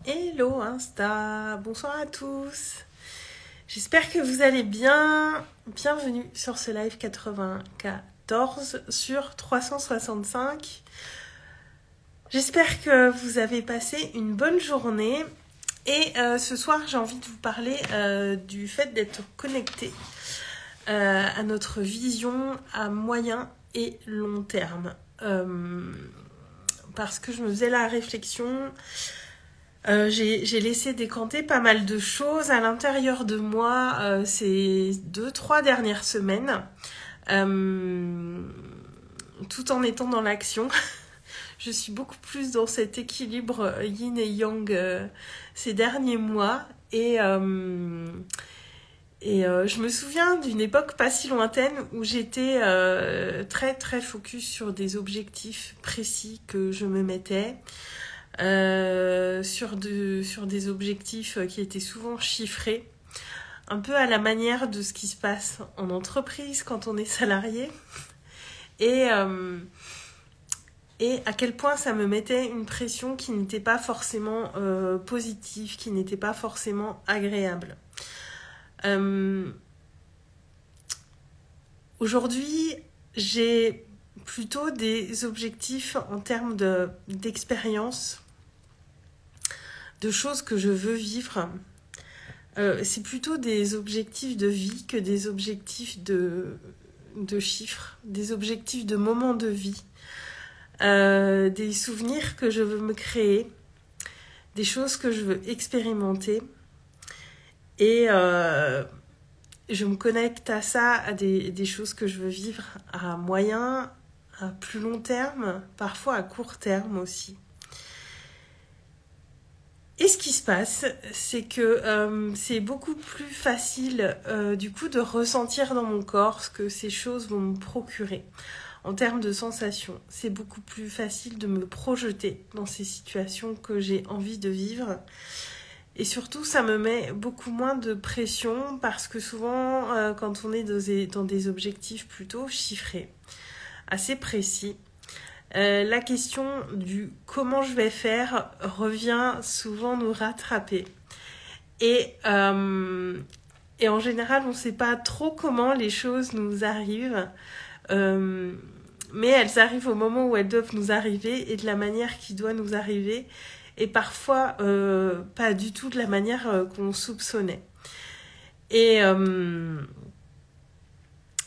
Hello Insta, bonsoir à tous. J'espère que vous allez bien. Bienvenue sur ce live 94 sur 365. J'espère que vous avez passé une bonne journée. Et ce soir, j'ai envie de vous parler du fait d'être connecté à notre vision à moyen et long terme. Parce que je me faisais la réflexion... J'ai laissé décanter pas mal de choses à l'intérieur de moi ces 2-3 dernières semaines, tout en étant dans l'action. Je suis beaucoup plus dans cet équilibre yin et yang ces derniers mois. Et je me souviens d'une époque pas si lointaine où j'étais très très focus sur des objectifs précis que je me mettais. Sur des objectifs qui étaient souvent chiffrés, un peu à la manière de ce qui se passe en entreprise quand on est salarié, et à quel point ça me mettait une pression qui n'était pas forcément positive, qui n'était pas forcément agréable. Aujourd'hui, j'ai plutôt des objectifs en termes d'expérience, de choses que je veux vivre. C'est plutôt des objectifs de vie que des objectifs de chiffres, des objectifs de moments de vie, des souvenirs que je veux me créer, des choses que je veux expérimenter. Et je me connecte à ça, à des choses que je veux vivre à moyen, à plus long terme, parfois à court terme aussi. Et ce qui se passe, c'est que c'est beaucoup plus facile du coup de ressentir dans mon corps ce que ces choses vont me procurer. En termes de sensations, c'est beaucoup plus facile de me projeter dans ces situations que j'ai envie de vivre. Et surtout, ça me met beaucoup moins de pression parce que souvent, quand on est dans des objectifs plutôt chiffrés, assez précis, la question du comment je vais faire revient souvent nous rattraper. Et en général, on ne sait pas trop comment les choses nous arrivent, mais elles arrivent au moment où elles doivent nous arriver et de la manière qui doit nous arriver, et parfois pas du tout de la manière qu'on soupçonnait. Et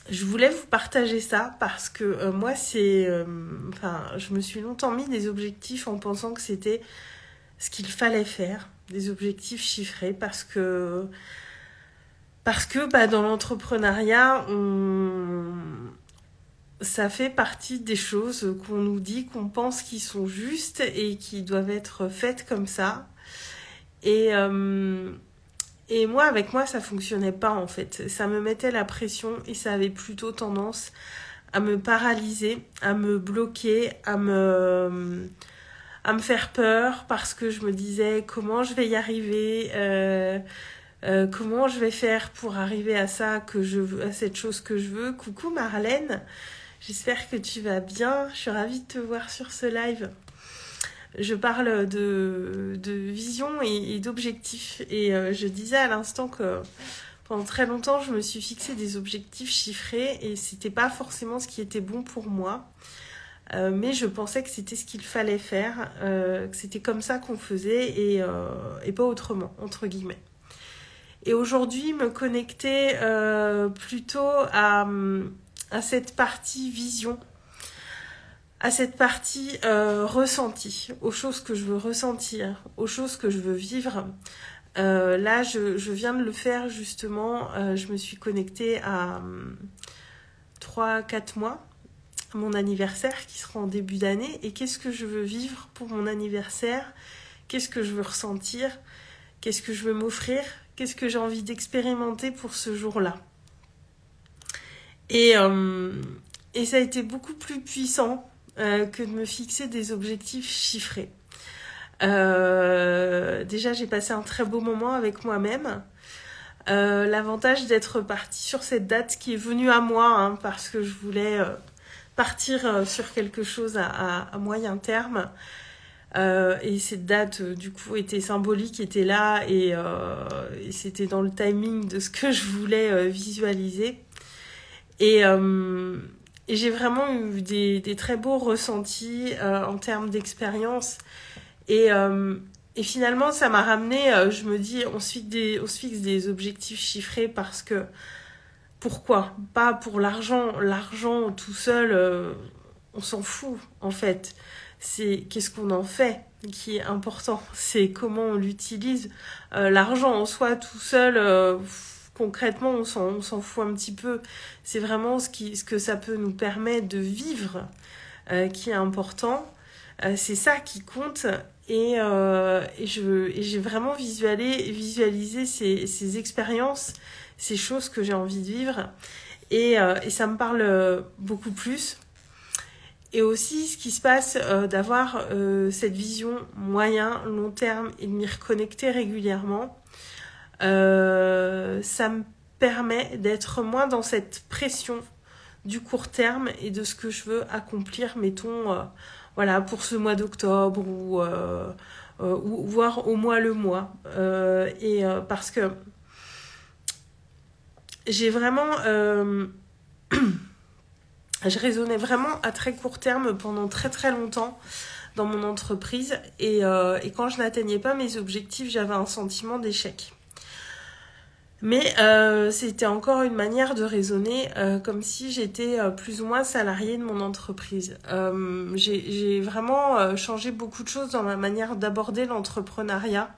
je voulais vous partager ça parce que moi, je me suis longtemps mis des objectifs en pensant que c'était ce qu'il fallait faire, des objectifs chiffrés, parce que dans l'entrepreneuriat, ça fait partie des choses qu'on nous dit, qu'on pense qui sont justes et qui doivent être faites comme ça. Et moi, avec moi, ça fonctionnait pas en fait. Ça me mettait la pression et ça avait plutôt tendance à me paralyser, à me bloquer, à me faire peur parce que je me disais comment je vais y arriver, comment je vais faire pour arriver à ça que je veux, à cette chose que je veux. Coucou Marlène, j'espère que tu vas bien. Je suis ravie de te voir sur ce live. Je parle de vision et d'objectifs. Et je disais à l'instant que pendant très longtemps, je me suis fixé des objectifs chiffrés et c'était pas forcément ce qui était bon pour moi. Mais je pensais que c'était ce qu'il fallait faire, que c'était comme ça qu'on faisait et pas autrement, entre guillemets. Et aujourd'hui, me connecter plutôt à cette partie vision, à cette partie ressenti, aux choses que je veux ressentir, aux choses que je veux vivre. Là, je viens de le faire justement. Je me suis connectée à 3-4 mois, à mon anniversaire qui sera en début d'année. Et qu'est-ce que je veux vivre pour mon anniversaire? Qu'est-ce que je veux ressentir? Qu'est-ce que je veux m'offrir? Qu'est-ce que j'ai envie d'expérimenter pour ce jour-là? Et ça a été beaucoup plus puissant que de me fixer des objectifs chiffrés. Déjà, j'ai passé un très beau moment avec moi-même. L'avantage d'être partie sur cette date qui est venue à moi, parce que je voulais partir sur quelque chose à moyen terme. Et cette date, du coup, était symbolique, était là, et c'était dans le timing de ce que je voulais visualiser. Et, et j'ai vraiment eu des très beaux ressentis en termes d'expérience. Et finalement, ça m'a ramené, je me dis, on se fixe des objectifs chiffrés parce que, pourquoi? Pas pour l'argent. L'argent tout seul, on s'en fout, en fait. C'est qu'est-ce qu'on en fait qui est important. C'est comment on l'utilise. L'argent en soi tout seul, concrètement, on s'en fout un petit peu. C'est vraiment ce que ça peut nous permettre de vivre qui est important. C'est ça qui compte. Et j'ai vraiment visualisé ces expériences, ces choses que j'ai envie de vivre. Et ça me parle beaucoup plus. Et aussi, ce qui se passe, d'avoir cette vision moyen, long terme et de m'y reconnecter régulièrement, ça me permet d'être moins dans cette pression du court terme et de ce que je veux accomplir, mettons, voilà, pour ce mois d'octobre ou voire au moins le mois. Parce que j'ai vraiment... je raisonnais vraiment à très court terme pendant très très longtemps dans mon entreprise et quand je n'atteignais pas mes objectifs, j'avais un sentiment d'échec. Mais c'était encore une manière de raisonner comme si j'étais plus ou moins salariée de mon entreprise. J'ai vraiment changé beaucoup de choses dans ma manière d'aborder l'entrepreneuriat.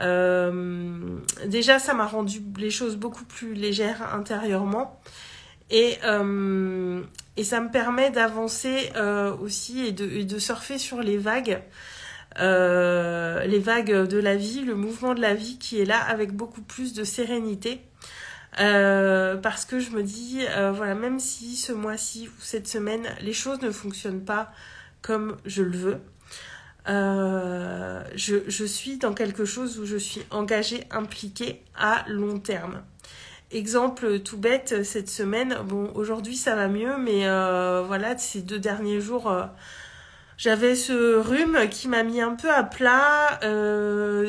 Déjà, ça m'a rendu les choses beaucoup plus légères intérieurement. Et ça me permet d'avancer aussi et de surfer sur les vagues de la vie, le mouvement de la vie qui est là avec beaucoup plus de sérénité. Parce que je me dis, voilà, même si ce mois-ci ou cette semaine, les choses ne fonctionnent pas comme je le veux, je suis dans quelque chose où je suis engagée, impliquée à long terme. Exemple tout bête, cette semaine, bon, aujourd'hui ça va mieux, mais voilà, ces 2 derniers jours, j'avais ce rhume qui m'a mis un peu à plat,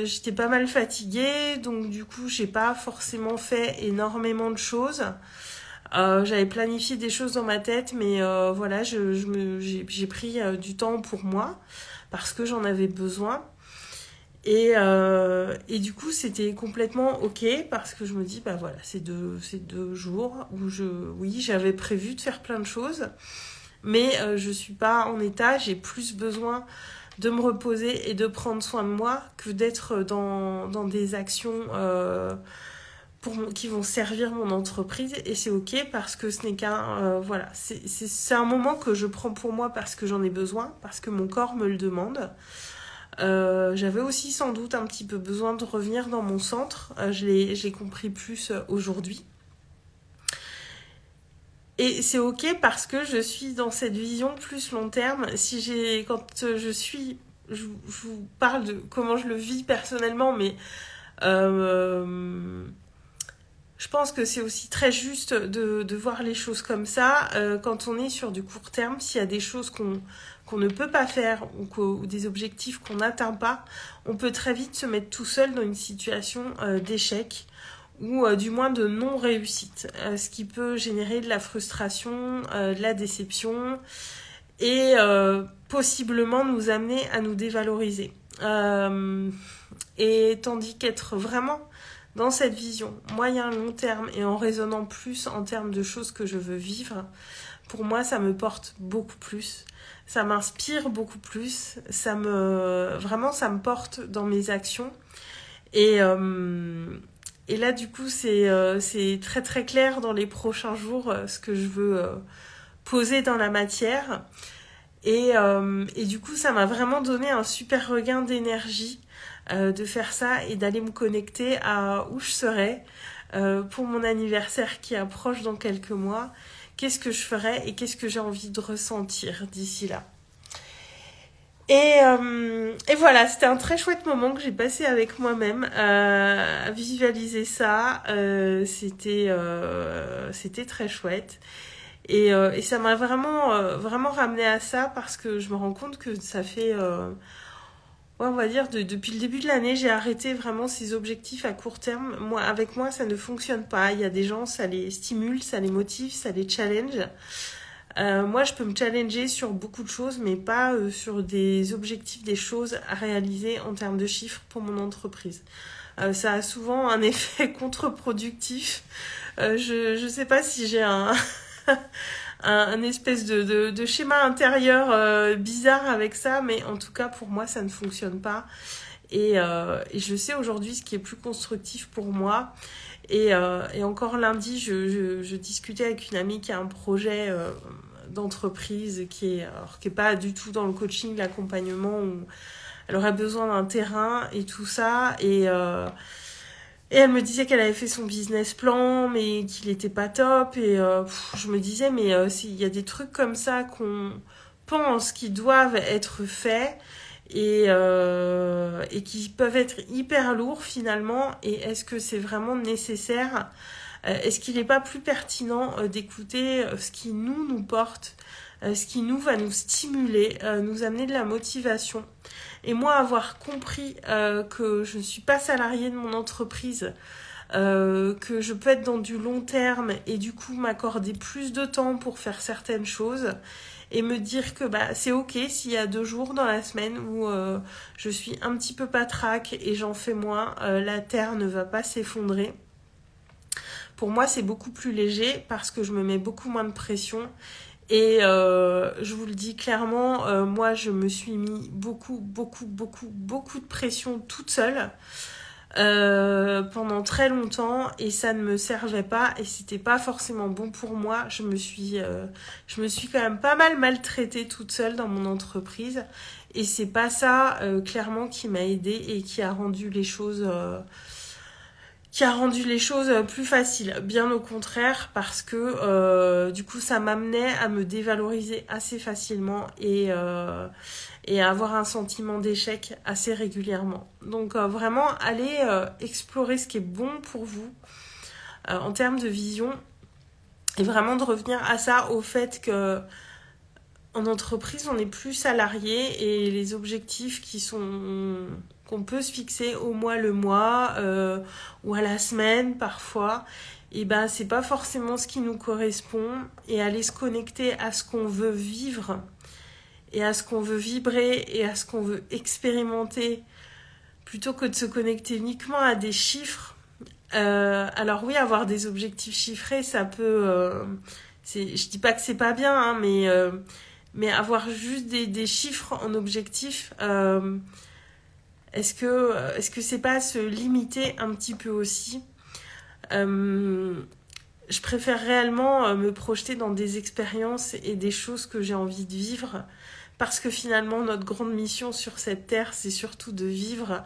j'étais pas mal fatiguée, donc du coup j'ai pas forcément fait énormément de choses. J'avais planifié des choses dans ma tête, mais voilà, j'ai pris du temps pour moi, parce que j'en avais besoin. Et du coup, c'était complètement ok parce que je me dis, bah voilà, c'est deux jours où oui, j'avais prévu de faire plein de choses, mais je suis pas en état, j'ai plus besoin de me reposer et de prendre soin de moi que d'être dans des actions qui vont servir mon entreprise. Et c'est ok parce que ce n'est voilà, c'est un moment que je prends pour moi parce que j'en ai besoin, parce que mon corps me le demande. J'avais aussi sans doute un petit peu besoin de revenir dans mon centre. J'ai compris plus aujourd'hui. Et c'est ok parce que je suis dans cette vision plus long terme. Quand je vous parle de comment je le vis personnellement, mais je pense que c'est aussi très juste de voir les choses comme ça. Quand on est sur du court terme, s'il y a des choses qu'on ne peut pas faire ou des objectifs qu'on n'atteint pas, on peut très vite se mettre tout seul dans une situation d'échec ou du moins de non-réussite, ce qui peut générer de la frustration, de la déception et possiblement nous amener à nous dévaloriser. Et tandis qu'être vraiment dans cette vision moyen, long terme et en raisonnant plus en termes de choses que je veux vivre, pour moi, ça me porte beaucoup plus. Ça m'inspire beaucoup plus. Vraiment, ça me porte dans mes actions. Et là, du coup, c'est très très clair dans les prochains jours ce que je veux poser dans la matière. Et du coup, ça m'a vraiment donné un super regain d'énergie de faire ça et d'aller me connecter à où je serai pour mon anniversaire qui approche dans quelques mois. Qu'est-ce que je ferai et qu'est-ce que j'ai envie de ressentir d'ici là. Et voilà, c'était un très chouette moment que j'ai passé avec moi-même à visualiser ça. C'était très chouette. Et ça m'a vraiment ramené à ça parce que je me rends compte que ça fait ouais, on va dire depuis le début de l'année, j'ai arrêté vraiment ces objectifs à court terme. Avec moi, ça ne fonctionne pas. Il y a des gens, ça les stimule, ça les motive, ça les challenge. Moi, je peux me challenger sur beaucoup de choses, mais pas sur des objectifs, des choses à réaliser en termes de chiffres pour mon entreprise. Ça a souvent un effet contre-productif. Je sais pas si j'ai un espèce de schéma intérieur bizarre avec ça, mais en tout cas, pour moi, ça ne fonctionne pas. Et je sais aujourd'hui ce qui est plus constructif pour moi. Et encore lundi, je discutais avec une amie qui a un projet d'entreprise qui est pas du tout dans le coaching, l'accompagnement, où elle aurait besoin d'un terrain et tout ça. Et elle me disait qu'elle avait fait son business plan, mais qu'il était pas top. Et je me disais, mais s'il y a des trucs comme ça qu'on pense qui doivent être faits, et qui peuvent être hyper lourds finalement, et est-ce que c'est vraiment nécessaire? Est-ce qu'il n'est pas plus pertinent d'écouter ce qui nous porte, ce qui va nous stimuler, nous amener de la motivation? Et moi, avoir compris que je ne suis pas salariée de mon entreprise, que je peux être dans du long terme et du coup m'accorder plus de temps pour faire certaines choses, et me dire que c'est ok s'il y a 2 jours dans la semaine où je suis un petit peu patraque et j'en fais moins, la terre ne va pas s'effondrer. Pour moi, c'est beaucoup plus léger parce que je me mets beaucoup moins de pression. Et je vous le dis clairement, moi, je me suis mis beaucoup de pression toute seule pendant très longtemps, et ça ne me servait pas et c'était pas forcément bon pour moi. Je me suis quand même pas mal maltraitée toute seule dans mon entreprise, et c'est pas ça clairement qui m'a aidée et qui a rendu les choses plus faciles, bien au contraire, parce que du coup ça m'amenait à me dévaloriser assez facilement et à avoir un sentiment d'échec assez régulièrement. Donc vraiment, allez explorer ce qui est bon pour vous en termes de vision, et vraiment de revenir à ça, au fait que en entreprise, on n'est plus salarié, et les objectifs qu'on peut se fixer au mois le mois ou à la semaine parfois, et c'est pas forcément ce qui nous correspond. Et aller se connecter à ce qu'on veut vivre et à ce qu'on veut vibrer et à ce qu'on veut expérimenter, plutôt que de se connecter uniquement à des chiffres. Alors oui, avoir des objectifs chiffrés, ça peut je dis pas que c'est pas bien, hein, mais avoir juste des chiffres en objectif, est-ce que c'est pas se limiter un petit peu aussi? Je préfère réellement me projeter dans des expériences et des choses que j'ai envie de vivre, parce que finalement notre grande mission sur cette terre, c'est surtout de vivre,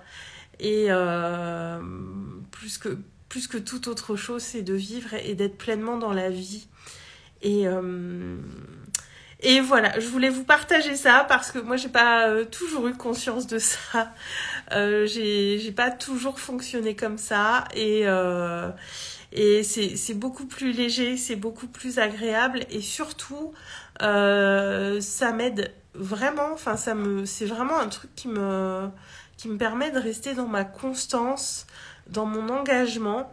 et plus que toute autre chose, c'est de vivre et d'être pleinement dans la vie. Et voilà, je voulais vous partager ça parce que moi j'ai pas toujours eu conscience de ça. J'ai pas toujours fonctionné comme ça, et c'est beaucoup plus léger, c'est beaucoup plus agréable, et surtout ça m'aide vraiment. Enfin, c'est vraiment un truc qui me permet de rester dans ma constance, dans mon engagement,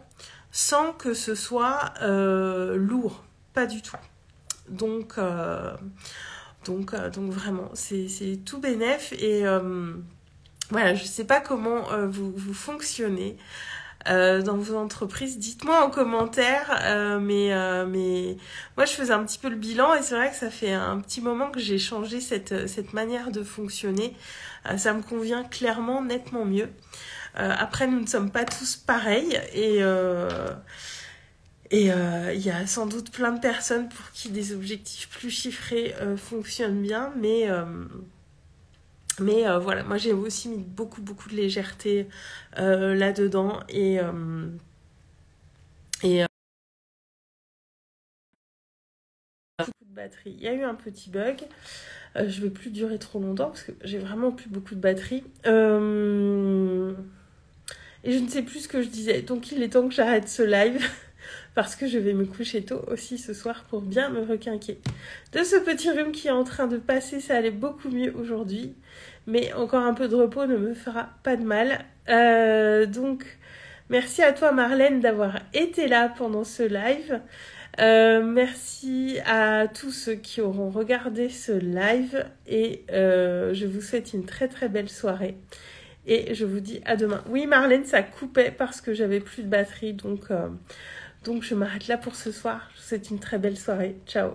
sans que ce soit lourd, pas du tout. Donc vraiment, c'est tout bénef. Et voilà, je sais pas comment vous fonctionnez dans vos entreprises. Dites-moi en commentaire, mais moi je faisais un petit peu le bilan, et c'est vrai que ça fait un petit moment que j'ai changé cette manière de fonctionner. Ça me convient clairement nettement mieux. Après, nous ne sommes pas tous pareils, et il y a sans doute plein de personnes pour qui des objectifs plus chiffrés fonctionnent bien, mais voilà, moi j'ai aussi mis beaucoup de légèreté là-dedans, et beaucoup de batterie. Il y a eu un petit bug. Je vais plus durer trop longtemps parce que j'ai vraiment plus beaucoup de batterie. Et je ne sais plus ce que je disais. Donc il est temps que j'arrête ce live parce que je vais me coucher tôt aussi ce soir pour bien me requinquer de ce petit rhume qui est en train de passer. Ça allait beaucoup mieux aujourd'hui. Mais encore un peu de repos ne me fera pas de mal. Donc, merci à toi Marlène d'avoir été là pendant ce live. Merci à tous ceux qui auront regardé ce live et je vous souhaite une très très belle soirée. Et je vous dis à demain. Oui Marlène, ça coupait parce que j'avais plus de batterie, donc je m'arrête là pour ce soir. Je vous souhaite une très belle soirée. Ciao.